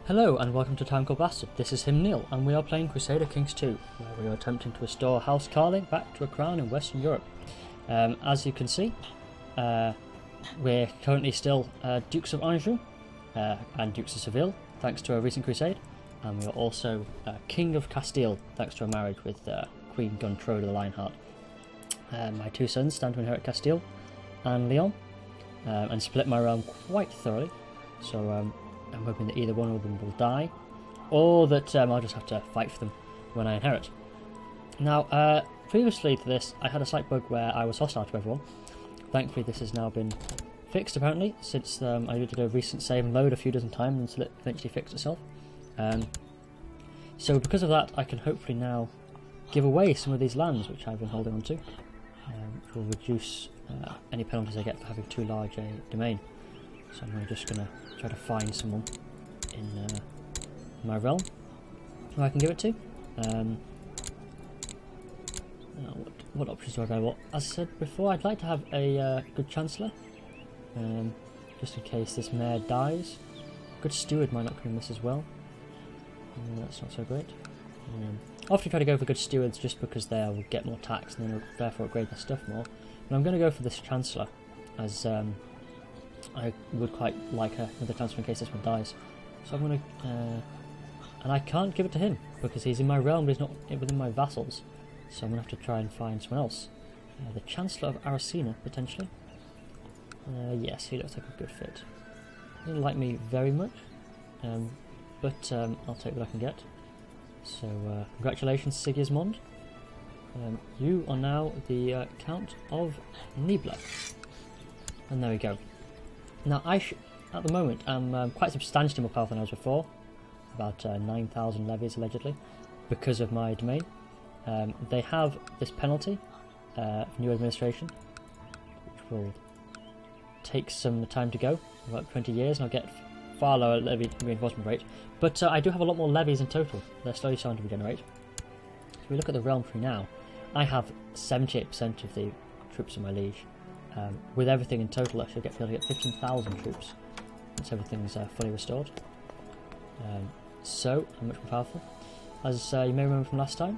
Hello and welcome to Time Called Bastard. This is him, Neill, and we are playing Crusader Kings II, where we are attempting to restore House Karling back to a crown in Western Europe. As you can see, we're currently still Dukes of Anjou and Dukes of Seville, thanks to a recent crusade, and we are also King of Castile, thanks to a marriage with Queen Guntroda the Lionheart. My two sons stand to inherit Castile and Leon, and split my realm quite thoroughly, so I'm hoping that either one of them will die, or that I'll just have to fight for them when I inherit. Now, previously to this, I had a slight bug where I was hostile to everyone. Thankfully, this has now been fixed, apparently, since I did a recent save and load a few dozen times until it eventually fixed itself. So because of that, I can hopefully now give away some of these lands which I've been holding on to, which will reduce any penalties I get for having too large a domain. So I'm just going to try to find someone in my realm who I can give it to. What options do I go? Well, as I said before, I'd like to have a good Chancellor, just in case this mayor dies. Good Steward might not come in this as well. That's not so great. I often try to go for good stewards just because they will get more tax and then therefore upgrade their stuff more. But I'm going to go for this Chancellor, as I would quite like another Chancellor in case this one dies. So I'm going to... and I can't give it to him because he's in my realm but he's not within my vassals. So I'm going to have to try and find someone else. The Chancellor of Aracena, potentially. Yes, he looks like a good fit. He doesn't like me very much, but I'll take what I can get. So congratulations, Sigismund. You are now the Count of Neill. And there we go. Now, at the moment, I'm quite substantially more powerful than I was before, about 9,000 levies allegedly, because of my domain. They have this penalty for new administration, which will take some time to go, about 20 years, and I'll get far lower levy reinforcement rate. But I do have a lot more levies in total. They're slowly starting to regenerate. If we look at the realm tree now, I have 78% of the troops in my liege. With everything in total, I should be able to get 15,000 troops once everything's fully restored. So, I'm much more powerful. As you may remember from last time,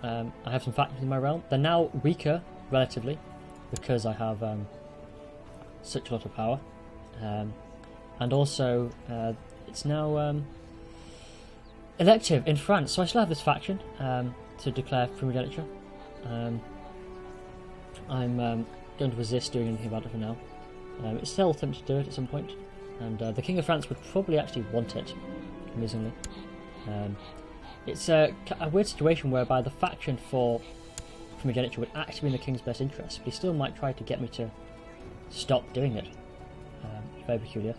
I have some factions in my realm. They're now weaker, relatively, because I have such a lot of power. And also, it's now elective in France, so I still have this faction to declare primogeniture. I'm going to resist doing anything about it for now. It's still tempted to do it at some point, and the King of France would probably actually want it, amusingly. It's a weird situation whereby the faction for primogeniture would actually be in the King's best interest, but he still might try to get me to stop doing it. Very peculiar.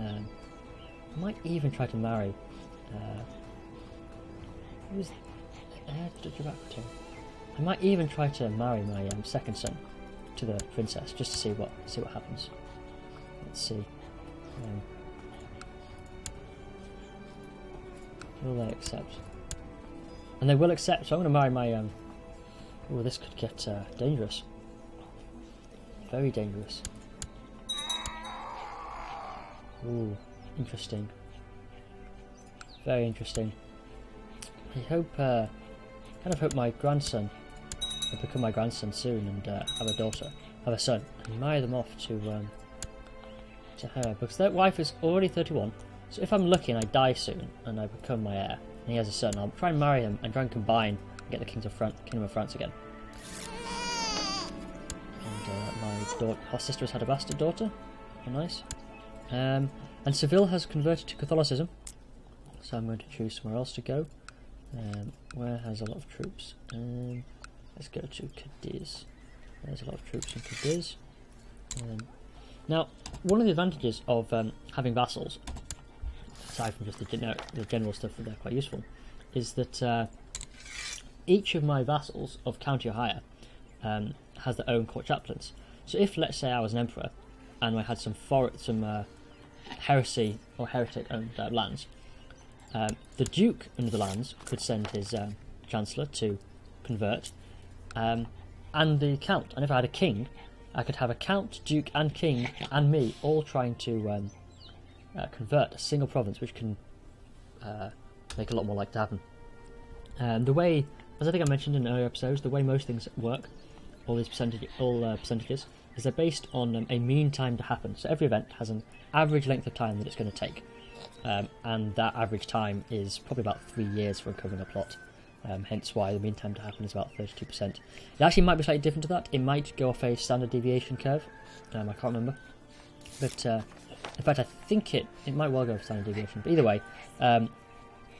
I might even try to marry... who's the heir to Duke? I might even try to marry my second son to the princess, just to see what happens. Let's see. Will they accept? And they will accept. So I'm going to marry my. Oh, this could get dangerous. Very dangerous. Ooh, interesting. Very interesting. I hope. Kind of hope my grandson will become my grandson soon and have a son, and marry them off to her, because their wife is already 31. So if I'm lucky and I die soon and I become my heir and he has a son, I'll try and marry him and try and combine and get the Kingdom of France again. And my sister has had a bastard daughter. Very nice. And Seville has converted to Catholicism, so I'm going to choose somewhere else to go. Where has a lot of troops? Let's go to Cadiz. There's a lot of troops in Cadiz. Now, one of the advantages of having vassals, aside from just the general stuff that they're quite useful, is that each of my vassals of county or higher has their own court chaplains. So if, let's say, I was an emperor and I had some heresy or heretic-owned lands, the Duke under the lands could send his Chancellor to convert, and the Count. And if I had a King, I could have a Count, Duke, and King, and me all trying to convert a single province, which can make a lot more likely to happen. The way, as I think I mentioned in earlier episodes, the way most things work, all percentages, is they're based on a mean time to happen. So every event has an average length of time that it's going to take, and that average time is probably about 3 years for recovering a plot. Hence why the mean time to happen is about 32%. It actually might be slightly different to that. It might go off a standard deviation curve. I can't remember, but in fact I think it might well go off standard deviation. But either way,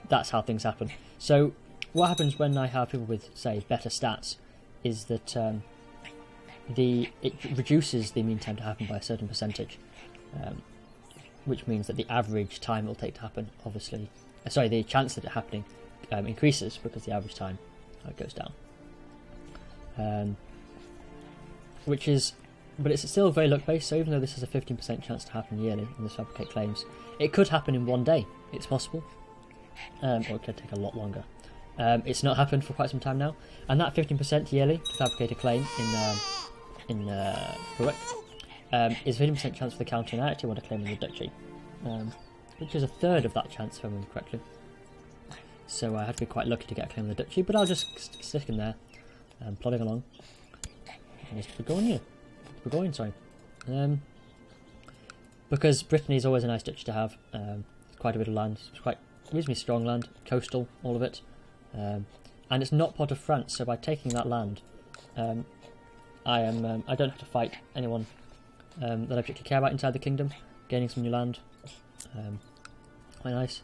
that's how things happen. So what happens when I have people with, say, better stats is that it reduces the mean time to happen by a certain percentage, which means that the average time it will take to happen, obviously, the chance that it happening increases because the average time goes down. But it's still very luck based. So even though this has a 15% chance to happen yearly in this fabricate claims, it could happen in one day. It's possible, or it could take a lot longer. It's not happened for quite some time now, and that 15% yearly to fabricate a claim in Quebec is 15% chance for the county, and I actually want to claim in the duchy, which is a third of that chance if I remember correctly. So I had to be quite lucky to get a claim in the duchy, but I'll just stick in there, plodding along. And it's Burgoyne, sorry. Because Brittany is always a nice duchy to have. Quite a bit of land. It's quite reasonably strong land, coastal, all of it. And it's not part of France, so by taking that land, I don't have to fight anyone that I particularly care about inside the kingdom. Gaining some new land, quite nice.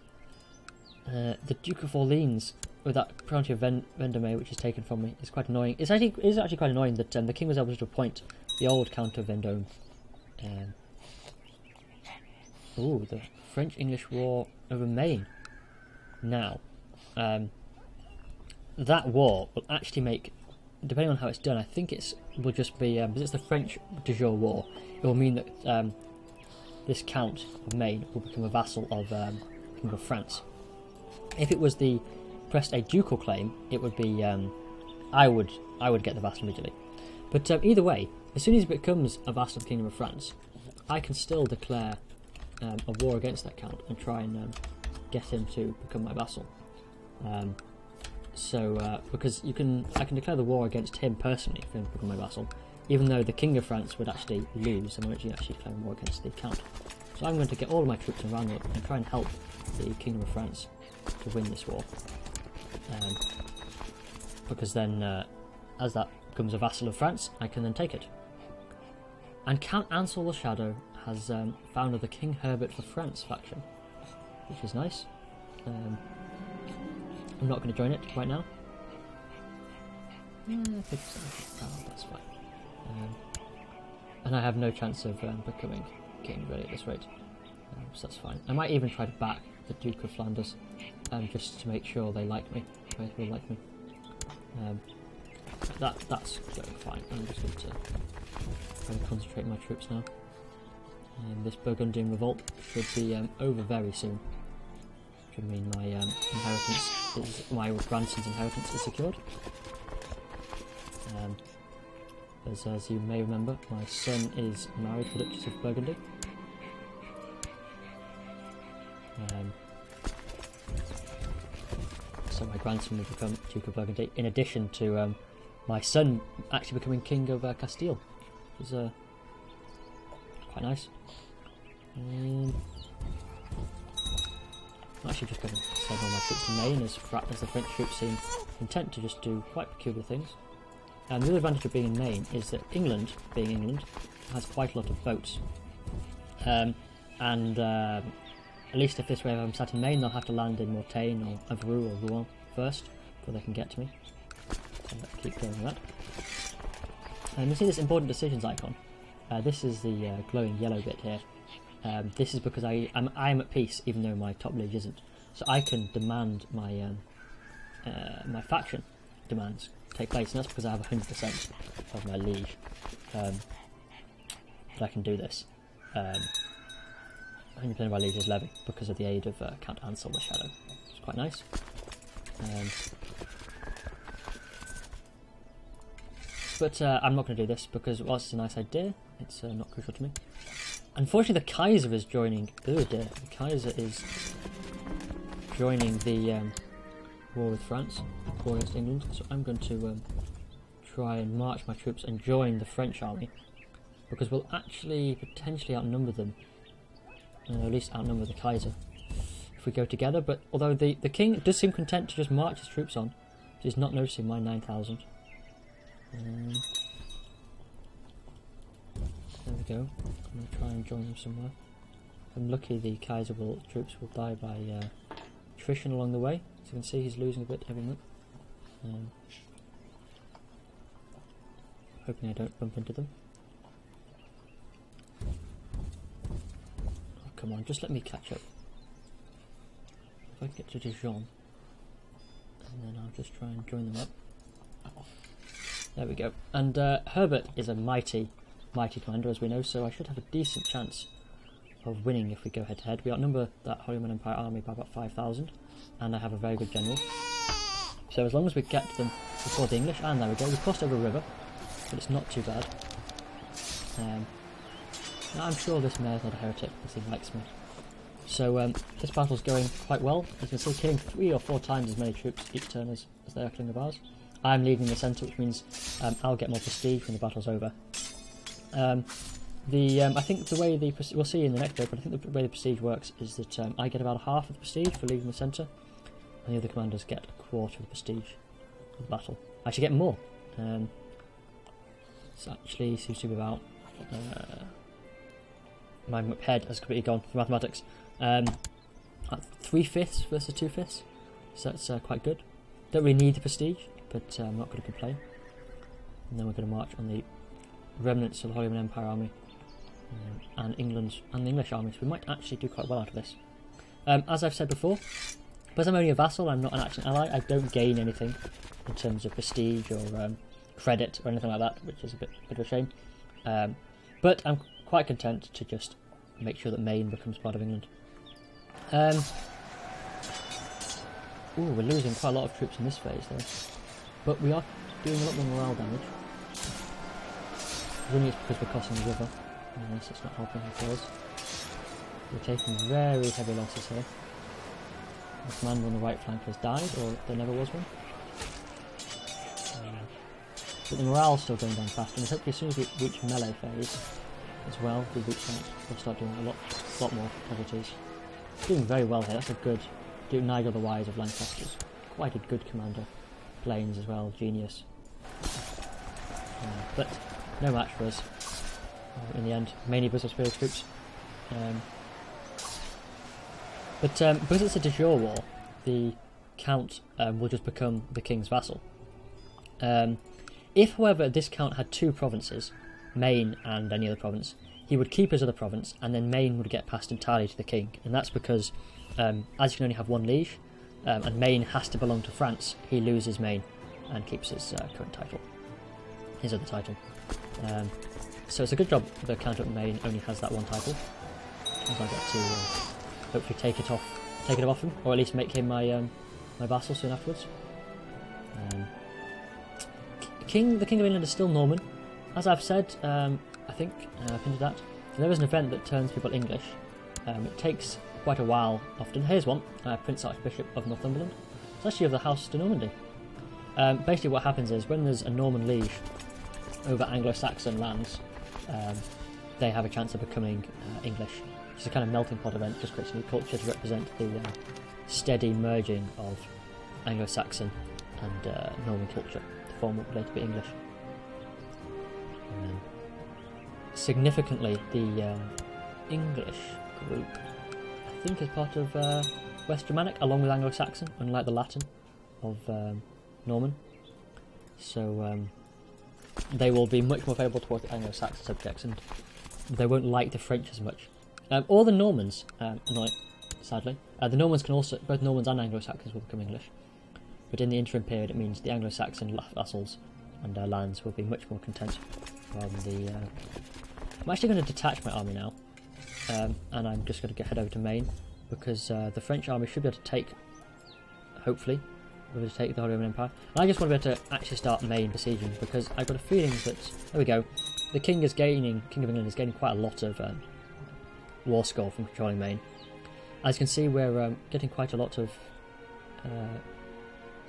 The Duke of Orleans, with that County of Vendôme, which is taken from me, is quite annoying. It is actually quite annoying that the king was able to appoint the old Count of Vendôme. The French-English War over Maine. Now, that war will actually make, depending on how it's done, I think will just be, because it's the French de jure war, it will mean that this Count of Maine will become a vassal of King of France. If it was pressed a ducal claim, it would be, I would get the vassal immediately. But either way, as soon as it becomes a vassal of the Kingdom of France, I can still declare a war against that count and try and get him to become my vassal. Because I can declare the war against him personally for him to become my vassal, even though the King of France would actually lose, and I'm actually declaring war against the count. So I'm going to get all of my troops and round up and try and help the Kingdom of France to win this war. Because then, as that becomes a vassal of France, I can then take it. And Count Ansel the Shadow has founded the King Herbert for France faction, which is nice. I'm not going to join it right now. That's fine. And I have no chance of becoming king really at this rate, so that's fine. I might even try to back the Duke of Flanders, just to make sure they like me. They will like me. That's going fine. I'm just going to try to concentrate my troops now. This Burgundian revolt should be over very soon. Which would mean my grandson's inheritance is secured. As you may remember, my son is married to the Duchess of Burgundy. So my grandson will become Duke of Burgundy, in addition to my son actually becoming King of Castile, which is quite nice. I'm actually just going to send all my troops to Maine, as the French troops seem intent to just do quite peculiar things. And the other advantage of being in Maine is that England, being England, has quite a lot of boats. At least if this way I'm sat in Maine, they'll have to land in Mortagne or Evreux or Rouen first before they can get to me. So let's keep going with that. And you see this important decisions icon. This is the glowing yellow bit here. This is because I am at peace, even though my top liege isn't. So I can demand my my faction demands take place, and that's because I have 100% of my liege. But I can do this. 100% of my liege is levy because of the aid of Count Ansel the Shadow. It's quite nice. But I'm not going to do this because whilst it's a nice idea, it's not crucial to me. Unfortunately, the Kaiser is joining. Oh dear, the Kaiser is joining the war with France, war against England. So I'm going to try and march my troops and join the French army, because we'll actually potentially outnumber them, at least outnumber the Kaiser if we go together. But although the king does seem content to just march his troops on, he's not noticing my 9,000. There we go. I'm going to try and join them somewhere. If I'm lucky, the Kaiser troops will die by attrition along the way. As you can see, he's losing a bit every month. Hoping I don't bump into them. Oh, come on, just let me catch up. If I can get to Dijon, and then I'll just try and join them up. There we go. And Herbert is a mighty commander, as we know, so I should have a decent chance of winning if we go head to head. We outnumber that Holy Roman Empire army by about 5,000, and I have a very good general. So as long as we get to them before the English, and there we go, we crossed over a river, but it's not too bad. I'm sure this mayor's not a heretic, because he likes me. So this battle's going quite well. As you can see, killing 3 or 4 times as many troops each turn as they are killing of ours. I'm leading the centre, which means I'll get more prestige when the battle's over. I think the way we'll see in the next bit, but I think the way the prestige works is that I get about half of the prestige for leading the centre, and the other commanders get a quarter of the prestige of the battle. I should get more. This actually seems to be about my head has completely gone for mathematics. 3/5 versus 2/5, so that's quite good. Don't really need the prestige, but I'm not going to complain. And then we're going to march on the remnants of the Holy Roman Empire army and England's and the English army, so we might actually do quite well out of this. As I've said before, because I'm only a vassal, I'm not an action ally, I don't gain anything in terms of prestige or credit or anything like that, which is a bit of a shame. But I'm quite content to just make sure that Maine becomes part of England. We're losing quite a lot of troops in this phase though, but we are doing a lot more morale damage. Presumably it's because we're crossing the river. Yes, it's not helping the cause. We're taking very heavy losses here. The commander on the right flank has died, or there never was one. But the morale's still going down faster, and hopefully as soon as we reach melee phase as well, we'll start doing a lot more casualties. Doing very well here, that's a good Nigel the Wise of Lancasters. Quite a good commander. Plains as well, genius. But no match for us in the end, mainly because of superior troops. But because it's a de jure war, the Count will just become the King's vassal. If, however, this Count had 2 provinces, Maine and any other province, he would keep his other province, and then Maine would get passed entirely to the King. And that's because, as you can only have 1 liege, and Maine has to belong to France, he loses Maine and keeps his current title, his other title. So it's a good job the Count of Maine only has that 1 title, as I get to hopefully take it off him, or at least make him my vassal soon afterwards. The King of England is still Norman. As I've said, I think I've hinted at, there is an event that turns people English. It takes quite a while often. Here's one, Prince Archbishop of Northumberland. It's actually of the House de Normandy. Basically what happens is when there's a Norman liege over Anglo-Saxon lands, they have a chance of becoming English. It's a kind of melting pot event, just creates a new culture to represent the steady merging of Anglo-Saxon and Norman culture to form what would later be English. Significantly, the English group, I think, is part of West Germanic, along with Anglo-Saxon, unlike the Latin of Norman. So they will be much more favourable towards the Anglo-Saxon subjects, and they won't like the French as much. Or the Normans, sadly. The Normans can also, both Normans and Anglo-Saxons will become English. But in the interim period, it means the Anglo-Saxon vassals and lands will be much more content, rather than the... I'm actually going to detach my army now, and I'm just going to head over to Maine, because the French army should be able to take, hopefully, be able to take the Holy Roman Empire. And I just want to be able to actually start Maine besieging, because I've got a feeling that, there we go, the King of England is gaining quite a lot of war score from controlling Maine. As you can see, we're getting quite a lot of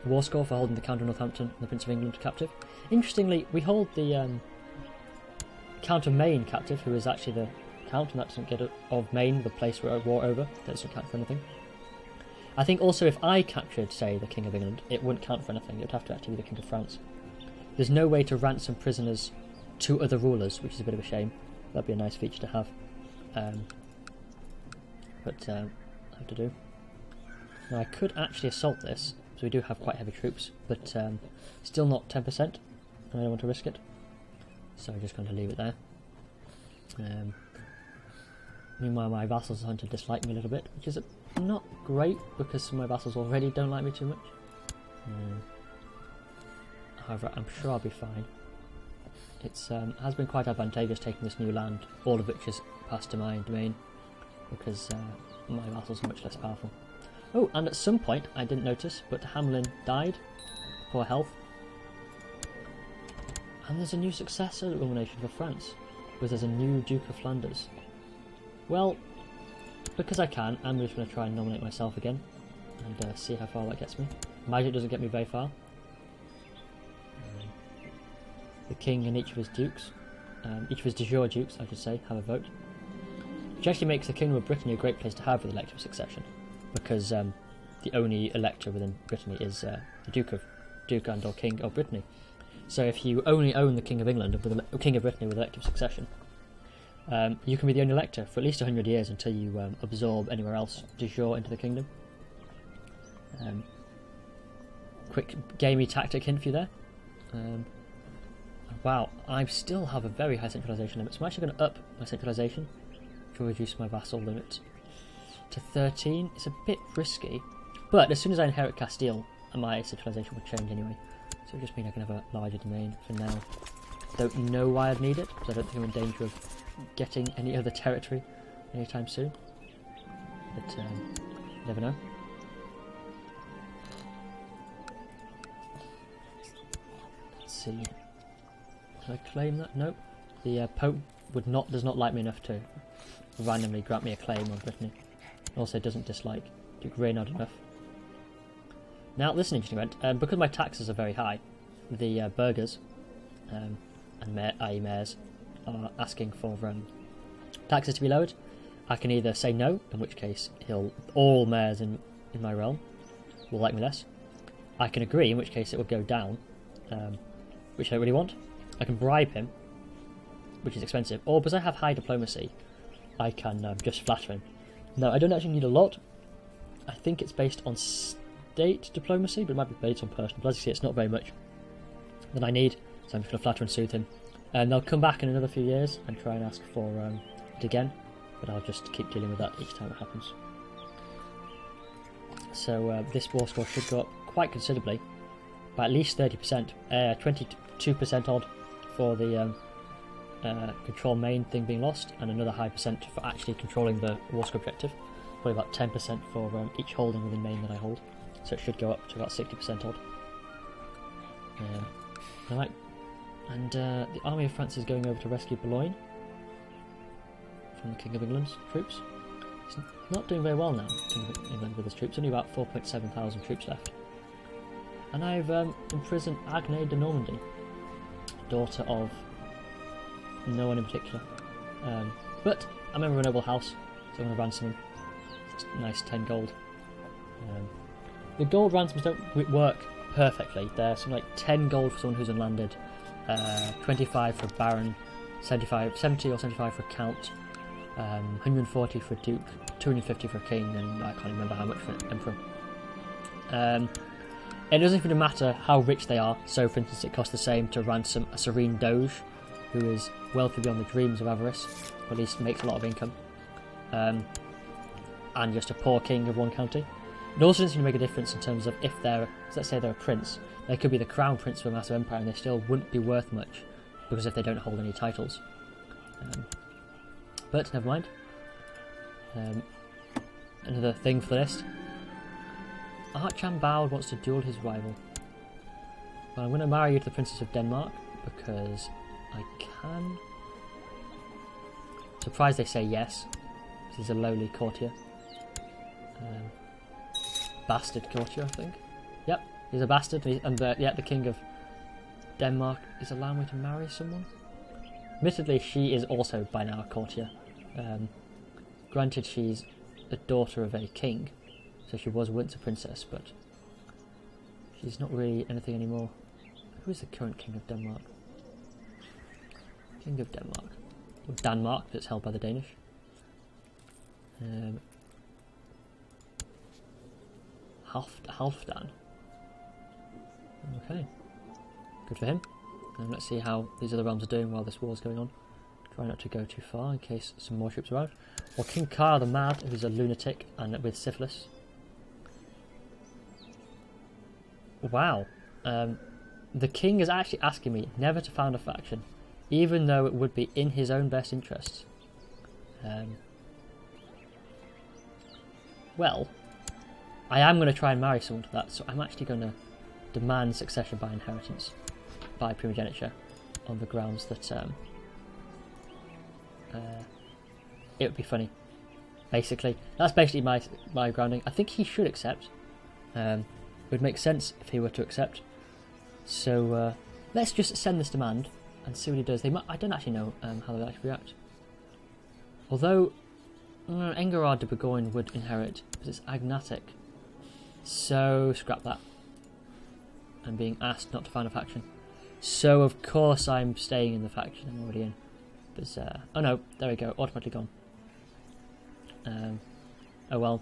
war score for holding the Count of Northampton and the Prince of England captive. Interestingly, we hold the Count of Maine captive, who is actually the Count, and that doesn't get of Maine, the place we're at war over. That doesn't count for anything. I think also if I captured, say, the King of England, it wouldn't count for anything. It would have to actually be the King of France. There's no way to ransom prisoners to other rulers, which is a bit of a shame. That'd be a nice feature to have. But I have to do. Now I could actually assault this, so we do have quite heavy troops, but still not 10%, and I don't want to risk it. So I'm just going to leave it there. Meanwhile, my vassals are starting to dislike me a little bit, which is not great because some of my vassals already don't like me too much. However, I'm sure I'll be fine. It has been quite advantageous taking this new land, all of which is passed to my domain, because my vassals are much less powerful. Oh, and at some point, I didn't notice, but Hamlin died, poor health. And there's a new successor nomination for France, because there's a new Duke of Flanders. Well, because I can, I'm just going to try and nominate myself again, and see how far that gets me. Magic doesn't get me very far. The king and each of his dukes, each of his de jure dukes, I should say, have a vote. Which actually makes the Kingdom of Brittany a great place to have with elective succession, because the only elector within Brittany is the Duke and or King of Brittany. So if you only own the King of England, with King of Brittany with elective succession, you can be the only elector for at least 100 years until you absorb anywhere else de jure into the kingdom. Quick gamey tactic hint for you there. Wow, I still have a very high centralisation limit, so I'm actually going to up my centralisation to reduce my vassal limit to 13. It's a bit risky, but as soon as I inherit Castile, my centralisation will change anyway, so it just means I can have a larger domain for now. Don't know why I'd need it, because I don't think I'm in danger of getting any other territory anytime soon, but you never know. Let's see. Can I claim that? Nope. The Pope does not like me enough to randomly grant me a claim on Brittany. Also doesn't dislike Duke Reynard enough. Now this is an interesting event. Because my taxes are very high, the burghers, i.e. mayors, are asking for taxes to be lowered. I can either say no, in which case all mayors in my realm will like me less. I can agree, in which case it will go down, which I don't really want. I can bribe him, which is expensive, or because I have high diplomacy, I can just flatter him. No, I don't actually need a lot. I think it's based on state diplomacy, but it might be based on personal. But as you see, it's not very much that I need, so I'm just going to flatter and soothe him. And they'll come back in another few years and try and ask for it again, but I'll just keep dealing with that each time it happens. So this war score should go up quite considerably, by at least 30%, 22% odd for the control Maine thing being lost, and another high percent for actually controlling the war score objective. Probably about 10% for each holding within Maine that I hold, so it should go up to about 60% odd. Right, and the army of France is going over to rescue Boulogne from the King of England's troops. He's not doing very well now, King of England with his troops, only about 4.7 thousand troops left. And I've imprisoned Agnès de Normandy, daughter of no one in particular. But I'm a member of a noble house, so I'm going to ransom him. It's a nice 10 gold. The gold ransoms don't work perfectly. They're something like 10 gold for someone who's unlanded, 25 for a baron, 70 or 75 for a count, 140 for a duke, 250 for a king, and I can't remember how much for an emperor. It doesn't even matter how rich they are. So, for instance, it costs the same to ransom a serene doge, who is wealthy beyond the dreams of avarice, or at least makes a lot of income, and just a poor king of one county. It also doesn't seem to make a difference in terms of if they're, let's say they're a prince, they could be the crown prince of a massive empire and they still wouldn't be worth much, because if they don't hold any titles. But never mind. Another thing for the list. Archambaud wants to duel his rival. Well, I'm going to marry you to the Princess of Denmark because I can. Surprised they say yes. He's a lowly courtier. Bastard courtier, I think. Yep, he's a bastard, and the King of Denmark is allowing me to marry someone. Admittedly, she is also by now a courtier. Granted, she's the daughter of a king, so she was once a princess, but she's not really anything anymore. Who is the current King of Denmark? King of Denmark. Or Denmark, that's held by the Danish. Halfdan. Okay. Good for him. And let's see how these other realms are doing while this war is going on. Try not to go too far in case some more troops arrive. Or King Karl the Mad, who's a lunatic and with syphilis. Wow. The king is actually asking me never to found a faction, even though it would be in his own best interests. Well, I am going to try and marry someone to that, so I'm actually going to demand succession by inheritance, by primogeniture, on the grounds that it would be funny. Basically, that's basically my grounding. I think he should accept. It would make sense if he were to accept. So let's just send this demand and see what he does. I don't actually know how they'll actually react. Although Engerard de Burgoyne would inherit because it's agnatic. So scrap that. I'm being asked not to found a faction. So of course I'm staying in the faction I'm already in. But, oh no, there we go, automatically gone. Oh well.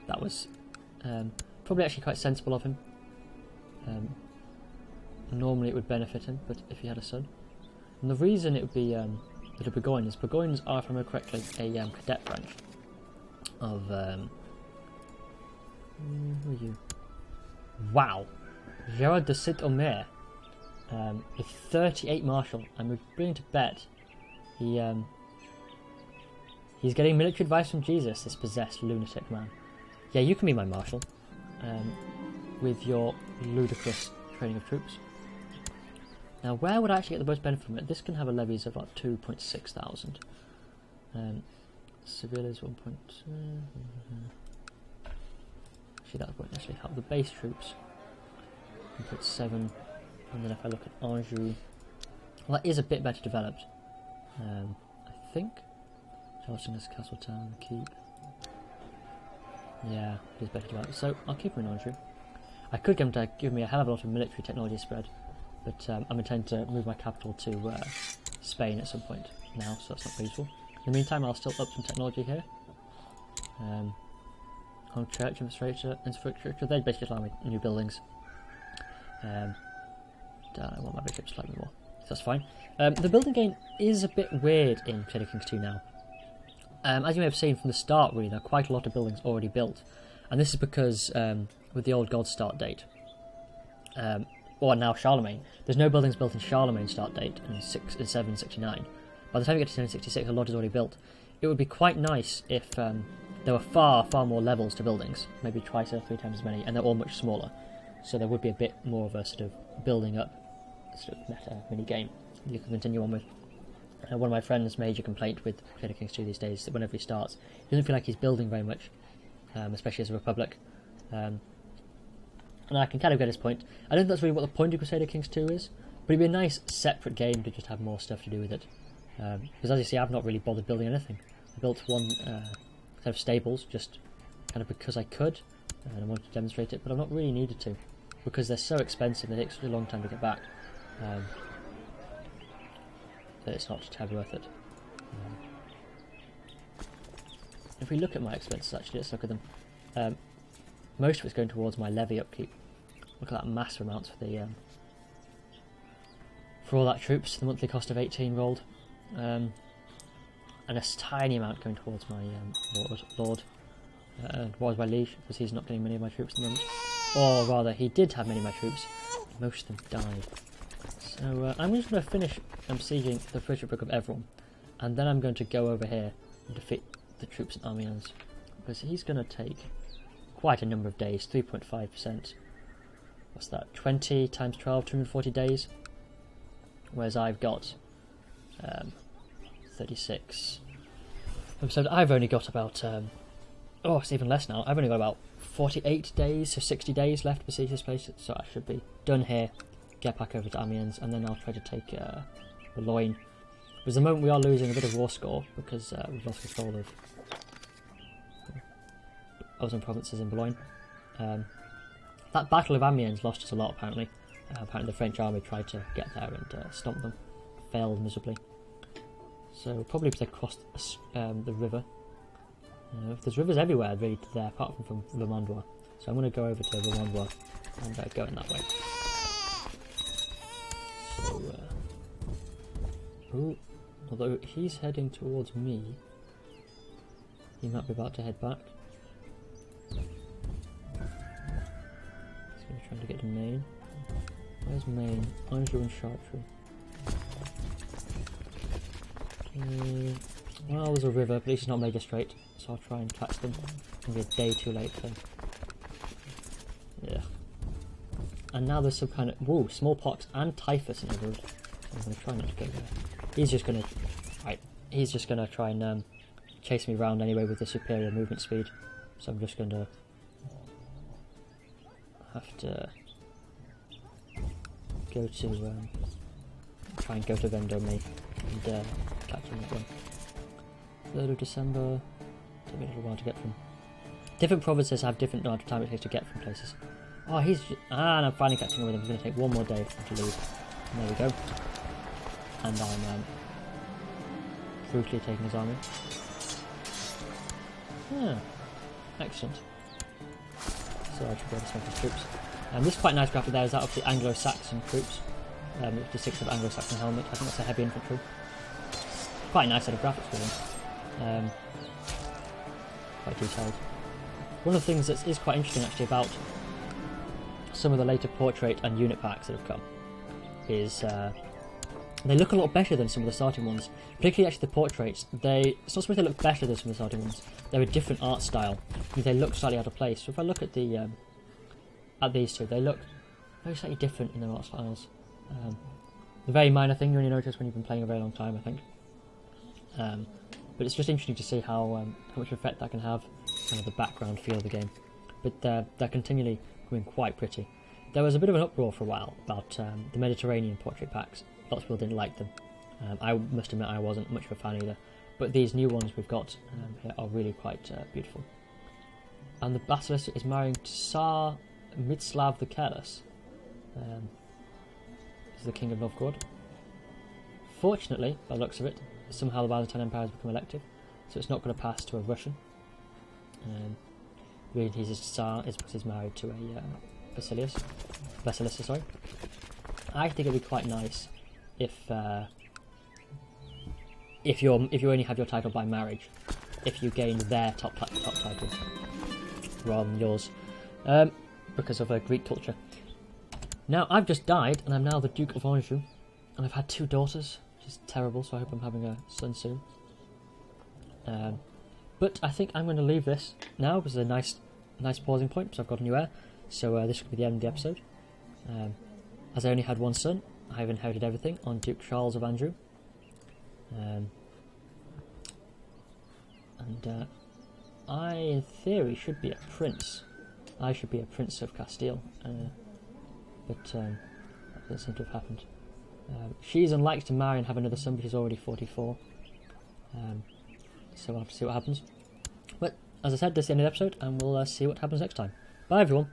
That was probably actually quite sensible of him. Normally it would benefit him, but if he had a son. And the reason it would be the Burgoyne is Burgoynes are, if I remember correctly, a cadet branch of who are you? Wow, Gerard de Saint-Omer, with 38 martial, and we're willing to bet he's getting military advice from Jesus, this possessed lunatic man. Yeah, you can be my marshal, with your ludicrous training of troops. Now, where would I actually get the most benefit from it? This can have a levies of about 2.6 thousand. Seville is 1. Actually, that won't necessarily help. The base troops, 1.7. And then if I look at Anjou, well, that is a bit better developed. I think. Charleston Castle Town, keep. Yeah, it is better developed. So I'll keep him in Anjou. I could get him to give me a hell of a lot of military technology spread, but I'm intending to move my capital to Spain at some point now, so that's not very useful. In the meantime, I'll still up some technology here. On church infrastructure, they basically allow me new buildings. I want my bishop slightly more, so that's fine. The building gain is a bit weird in Crusader Kings II now. As you may have seen from the start, really, there are quite a lot of buildings already built, and this is because with the old god start date, or now Charlemagne, there's no buildings built in Charlemagne's start date in 769. By the time you get to 766, a lot is already built. It would be quite nice if there were far more levels to buildings, maybe twice or 3 times as many, and they're all much smaller. So there would be a bit more of a sort of building up sort of meta mini game you can continue on with. One of my friends' major complaint with Crusader Kings II these days is that whenever he starts, he doesn't feel like he's building very much, especially as a republic. And I can kind of get his point. I don't think that's really what the point of Crusader Kings II is, but it'd be a nice separate game to just have more stuff to do with it. Because as you see, I've not really bothered building anything. I built one set of stables just kind of because I could, and I wanted to demonstrate it, but I've not really needed to, because they're so expensive, they take such a long time to get back, that it's not terribly worth it. If we look at my expenses, actually, let's look at them. Most of it's going towards my levy upkeep. Look at that massive amount for the for all that troops. The monthly cost of 18 rolled, and a tiny amount going towards my lord, towards my liege, because he's not getting many of my troops at the moment. Or rather, he did have many of my troops. Most of them died. So I'm just going to finish sieging the First Republic of Everon, and then I'm going to go over here and defeat the troops in Amiens, because he's going to take quite a number of days. 3.5%. What's that? 20 times 12, 240 days. Whereas I've got 36 episode. I've only got about, it's even less now. I've only got about 48 days, so 60 days left to besiege this place, so I should be done here, get back over to Amiens, and then I'll try to take Boulogne. Because at the moment we are losing a bit of war score, because we've lost control of other provinces in Boulogne. That Battle of Amiens lost us a lot, apparently. Apparently the French army tried to get there and stomp them. Failed miserably. So probably because they crossed the river. There's rivers everywhere really there, apart from Vermandois. So I'm going to go over to Vermandois and go in that way. So, although he's heading towards me, he might be about to head back. He's going to try to get to Maine. Where's Maine? Anjou and Chartres. Well, there's a river, but at least it's not made straight, so I'll try and catch them. It's going to be a day too late though. Yeah. And now there's some kind of smallpox and typhus in the road. So I'm going to try not to go there. He's just going to try and chase me around anyway with the superior movement speed. So I'm just going to have to go to try and go to Vendôme and catch him that one. 3rd of December. Took me a little while to get from. Different provinces have different amount of time it takes to get from places. Oh, and I'm finally catching up with him. It's going to take one more day for him to leave. And there we go. And I'm brutally taking his army. Yeah, excellent. So I should be able to smoke his troops. This is quite a nice graphic there. Is that of the Anglo-Saxon troops? The 6th of Anglo-Saxon helmet. I think that's a heavy infantry. Quite a nice set of graphics with them. Quite detailed. One of the things that is quite interesting actually about some of the later portrait and unit packs that have come is they look a lot better than some of the starting ones. Particularly actually the portraits. It's not supposed to look better than some of the starting ones. They're a different art style. They look slightly out of place. So if I look at at these two, they look very slightly different in their art styles. A very minor thing you only notice when you've been playing a very long time, I think. But it's just interesting to see how much effect that can have on the background feel of the game. But they're continually becoming quite pretty. There was a bit of an uproar for a while about the Mediterranean portrait packs. Lots of people didn't like them. I must admit I wasn't much of a fan either. But these new ones we've got here are really quite beautiful. And the Basilisk is marrying Tsar Mstislav the Careless. He's the King of Novgorod. Fortunately, by the looks of it, somehow the Byzantine Empire has become elective, so it's not going to pass to a Russian. Really, he's a Tsar is because he's married to a Basilisk, sorry. I think it'd be quite nice if you only have your title by marriage, if you gained their top title rather than yours, because of Greek culture. Now I've just died, and I'm now the Duke of Anjou, and I've had 2 daughters, which is terrible. So I hope I'm having a son soon. But I think I'm going to leave this now because it's a nice pausing point. So I've got a new heir. So this will be the end of the episode. As I only had one son, I've inherited everything on Duke Charles of Anjou. I, in theory, should be a prince. I should be a prince of Castile. But that doesn't seem to have happened. She's unlikely to marry and have another son, but she's already 44. So we'll have to see what happens. But, as I said, this is the end of the episode, and we'll see what happens next time. Bye, everyone.